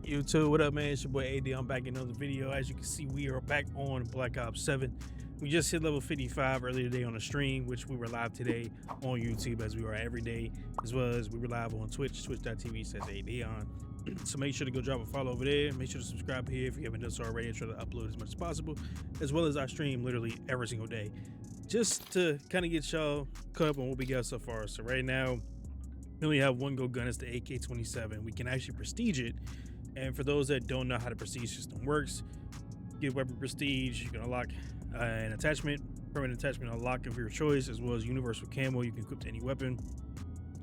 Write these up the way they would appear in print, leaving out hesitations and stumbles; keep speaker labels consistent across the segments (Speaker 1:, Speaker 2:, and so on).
Speaker 1: YouTube, what up, man? It's your boy AD. I'm back in another video. As you can see, we are back on Black Ops 7. We just hit level 55 earlier today on the stream, which we were live today on YouTube as we are every day, as well as we were live on Twitch, twitch.tv/AyeDeon. So make sure to go drop a follow over there. Make sure to subscribe here if you haven't done so already. I try to upload as much as possible, as well as I stream literally every single day, just to kind of get y'all caught up on what we got so far. So right now, we only have one gold gun. It's the AK-27. We can actually prestige it. And for those that don't know how the prestige system works, get weapon prestige. You can unlock an attachment, permanent attachment, unlock of your choice, as well as universal camo you can equip to any weapon.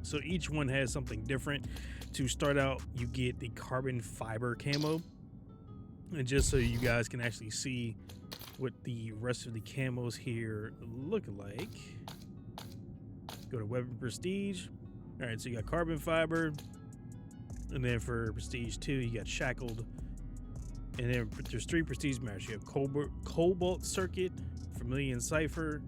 Speaker 1: So each one has something different. To start out, you get the carbon fiber camo. And just so you guys can actually see what the rest of the camos here look like, go to weapon prestige. All right, so you got carbon fiber. And then for prestige 2, you got shackled. And then there's 3 prestige maps. You have cobalt circuit, Vermilion cipher,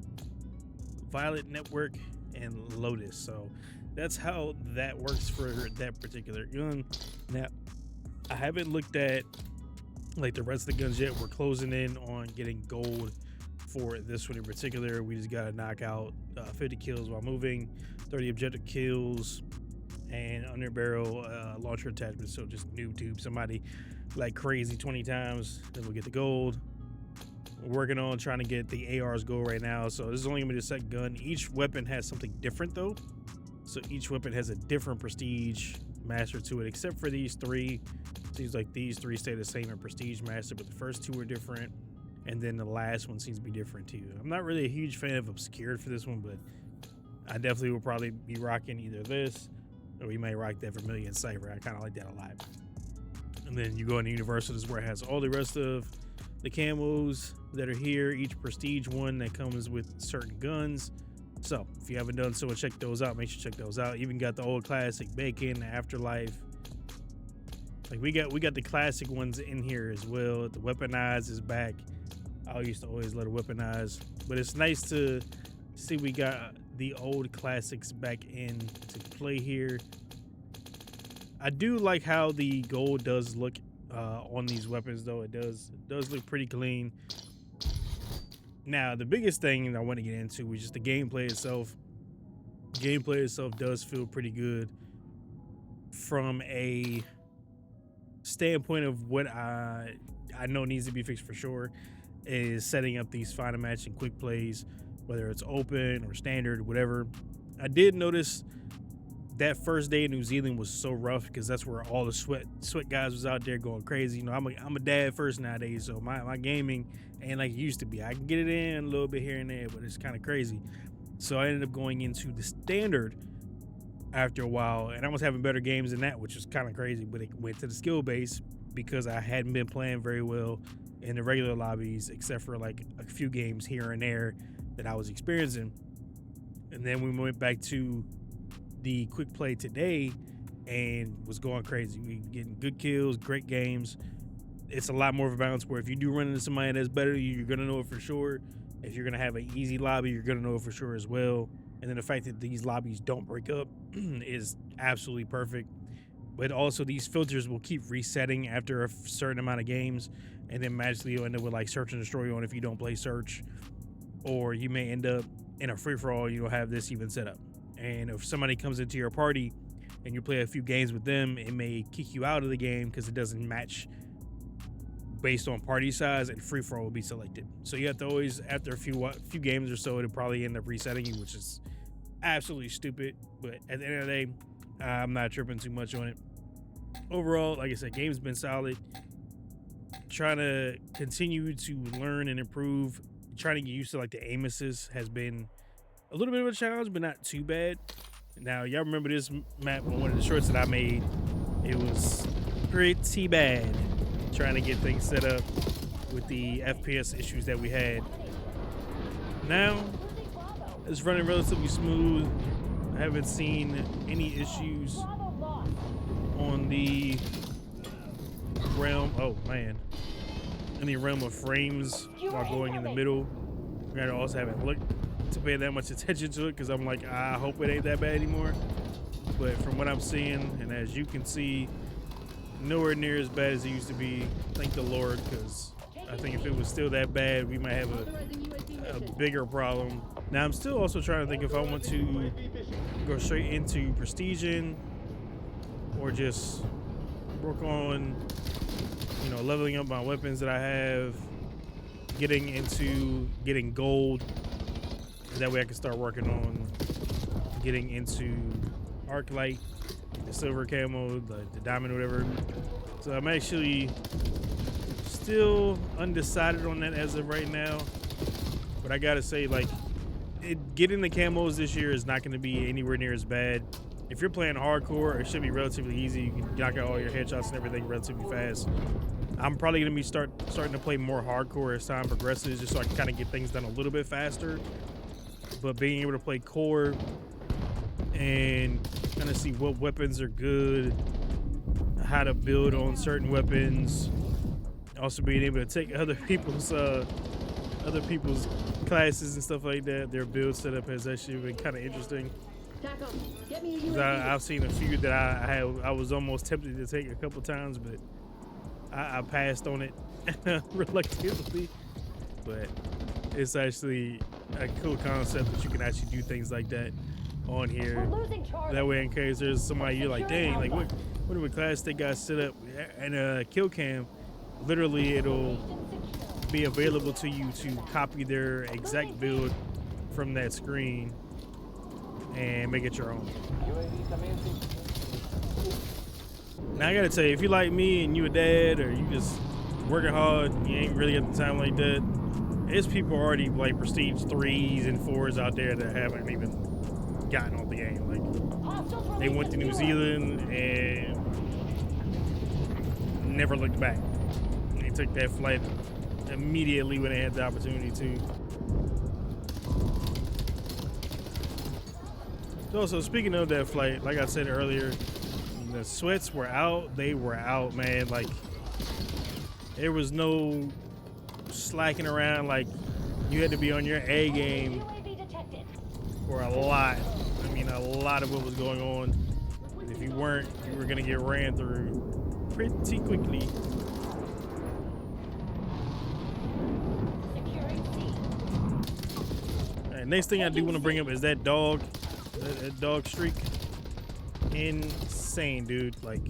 Speaker 1: violet network, and lotus. So that's how that works for that particular gun. Now, I haven't looked at like the rest of the guns yet. We're closing in on getting gold for this one in particular. We just gotta knock out 50 kills while moving, 30 objective kills, and under barrel launcher attachment. So just noob tube somebody like crazy 20 times, then we'll get the gold. We're working on trying to get the ARs gold right now. So this is only gonna be the second gun. Each weapon has something different though. So each weapon has a different prestige master to it, except for these 3. Seems like these 3 stay the same in prestige master, but the first 2 are different. And then the last one seems to be different too. I'm not really a huge fan of obscured for this one, but I definitely will probably be rocking either this, or we may rock that Vermilion cipher. I kind of like that a lot. And then you go into Universal, this is where it has all the rest of the camos that are here, each prestige one that comes with certain guns. So if you haven't done so, check those out. Make sure you check those out. Even got the old classic Bacon, Afterlife. Like we got the classic ones in here as well. The Weaponized is back. I used to always let it Weaponize, but it's nice to see we got the old classics back in to play here. I do like how the gold does look on these weapons though. It does look pretty clean. Now the biggest thing that I want to get into is just the gameplay itself. Gameplay itself does feel pretty good from a standpoint of what I know needs to be fixed for sure, is setting up these final match and quick plays, whether it's open or standard, whatever. I did notice that first day in New Zealand was so rough because that's where all the sweat guys was out there going crazy. You know, I'm a dad first nowadays, so my gaming ain't like it used to be. I can get it in a little bit here and there, but it's kind of crazy. So I ended up going into the standard after a while, and I was having better games than that, which was kind of crazy. But it went to the skill base because I hadn't been playing very well in the regular lobbies, except for like a few games here and there that I was experiencing. And then we went back to the quick play today and was going crazy. We getting good kills, great games. It's a lot more of a balance where if you do run into somebody that's better, you're gonna know it for sure. If you're gonna have an easy lobby, you're gonna know it for sure as well. And then the fact that these lobbies don't break up is absolutely perfect. But also these filters will keep resetting after a certain amount of games, and then magically you'll end up with like search and destroy on if you don't play search, or you may end up in a free-for-all. You don't have this even set up, and if somebody comes into your party and you play a few games with them, it may kick you out of the game because it doesn't match based on party size, and free-for-all will be selected. So you have to always, after a few games or so, it'll probably end up resetting you, which is absolutely stupid. But at the end of the day, I'm not tripping too much on it. Overall, like I said, game's been solid. Trying to continue to learn and improve. Trying to get used to like the aim assist has been a little bit of a challenge, but not too bad. Now, y'all remember this map on one of the shorts that I made. It was pretty bad trying to get things set up with the FPS issues that we had. Now, it's running relatively smooth. I haven't seen any issues on the realm. Oh man, in the realm of frames while going in the middle. I also haven't looked to pay that much attention to it because I'm like, I hope it ain't that bad anymore. But from what I'm seeing, and as you can see, nowhere near as bad as it used to be. Thank the Lord, because I think if it was still that bad, we might have a bigger problem. Now, I'm still also trying to think if I want to go straight into prestiging or just work on, you know, leveling up my weapons that I have, getting gold. That way I can start working on getting into arc light, the silver camo, the diamond, whatever. So I'm actually still undecided on that as of right now. But I gotta say, like, getting the camos this year is not going to be anywhere near as bad. If you're playing hardcore, it should be relatively easy. You can knock out all your headshots and everything relatively fast. I'm probably going to be starting to play more hardcore as time progresses, just so I can kind of get things done a little bit faster. But being able to play core and kind of see what weapons are good, how to build on certain weapons, also being able to take other people's classes and stuff like that, their build setup has actually been kind of interesting. I've seen a few that I was almost tempted to take a couple times, but I passed on it reluctantly. But it's actually a cool concept that you can actually do things like that on here. That way, in case there's somebody you're like, dang, like what are the class they got set up? And kill cam, literally it'll be available to you to copy their exact build from that screen and make it your own. Now I gotta tell you, if you like me and you a dad, or you just working hard and you ain't really at the time like that, there's people already like prestige 3s and 4s out there that haven't even gotten off the game. Like, they went to New Zealand and never looked back. They took that flight immediately when they had the opportunity to. So speaking of that flight, like I said earlier, the sweats were out. They were out, man. Like, there was no slacking around. Like, you had to be on your A game for a lot. I mean, a lot of what was going on. And if you weren't, you were gonna get ran through pretty quickly. Alright, next thing I do want to bring up is that dog. That dog streak. Insane, dude. Like,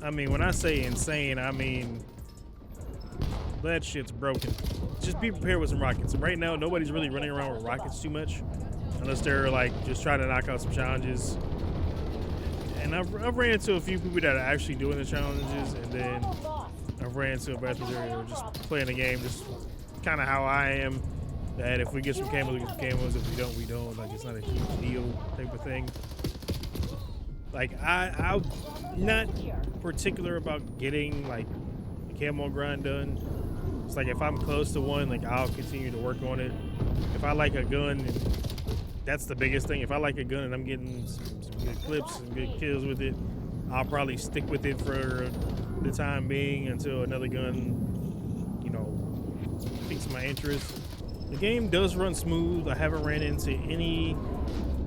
Speaker 1: I mean, when I say insane, I mean that shit's broken. Just be prepared with some rockets. Right now, nobody's really running around with rockets too much, unless they're like just trying to knock out some challenges. And I've ran into a few people that are actually doing the challenges, and then I've ran into a vast majority who are just playing the game, just kind of how I am. That if we get some camos, we get some camos. If we don't, we don't. Like, it's not a huge deal type of thing. Like, I'm not particular about getting like the camo grind done. It's like if I'm close to one, like, I'll continue to work on it. If I like a gun, and that's the biggest thing. If I like a gun and I'm getting some good clips and good kills with it, I'll probably stick with it for the time being until another gun, you know, piques my interest. The game does run smooth. I haven't ran into any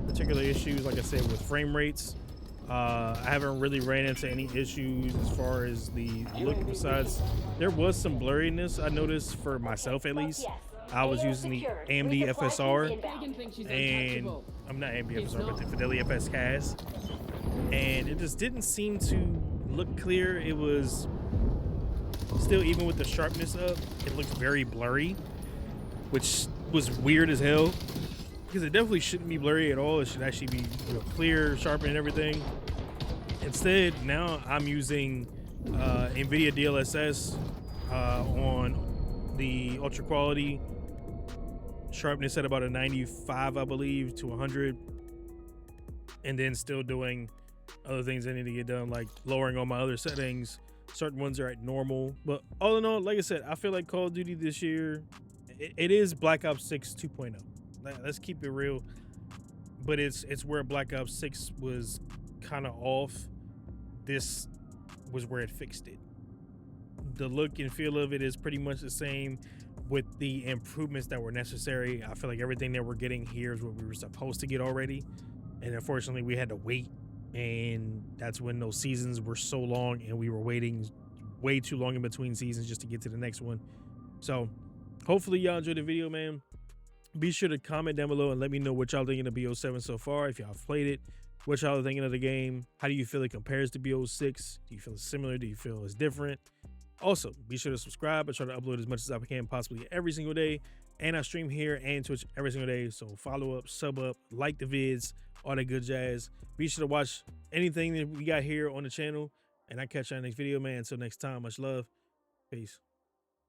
Speaker 1: particular issues, like I said, with frame rates. I haven't really ran into any issues as far as the look, besides there was some blurriness I noticed for myself at least. I was using the AMD FSR, and I'm not AMD FSR, but the Fidelity FS cast, and it just didn't seem to look clear. It was still, even with the sharpness up, it looked very blurry, which was weird as hell, because it definitely shouldn't be blurry at all. It should actually be, you know, clear, sharpened, and everything. Instead, now I'm using NVIDIA DLSS on the ultra quality, sharpness at about a 95, I believe, to 100, and then still doing other things I need to get done, like lowering all my other settings. Certain ones are at normal, but all in all, like I said, I feel like Call of Duty this year, it is Black Ops 6 2.0. Let's keep it real, but it's where Black Ops 6 was kind of off. This was where it fixed it. The look and feel of it is pretty much the same, with the improvements that were necessary. I feel like everything that we're getting here is what we were supposed to get already, and unfortunately we had to wait and that's when those seasons were so long and we were waiting way too long in between seasons just to get to the next one. So hopefully y'all enjoyed the video, man. Be sure to comment down below and let me know what y'all thinking of BO7 so far. If y'all have played it, what y'all are thinking of the game. How do you feel it compares to BO6? Do you feel it's similar? Do you feel it's different? Also, be sure to subscribe. I try to upload as much as I can possibly every single day. And I stream here and Twitch every single day. So follow up, sub up, like the vids, all that good jazz. Be sure to watch anything that we got here on the channel. And I catch you on the next video, man. Until next time, much love. Peace.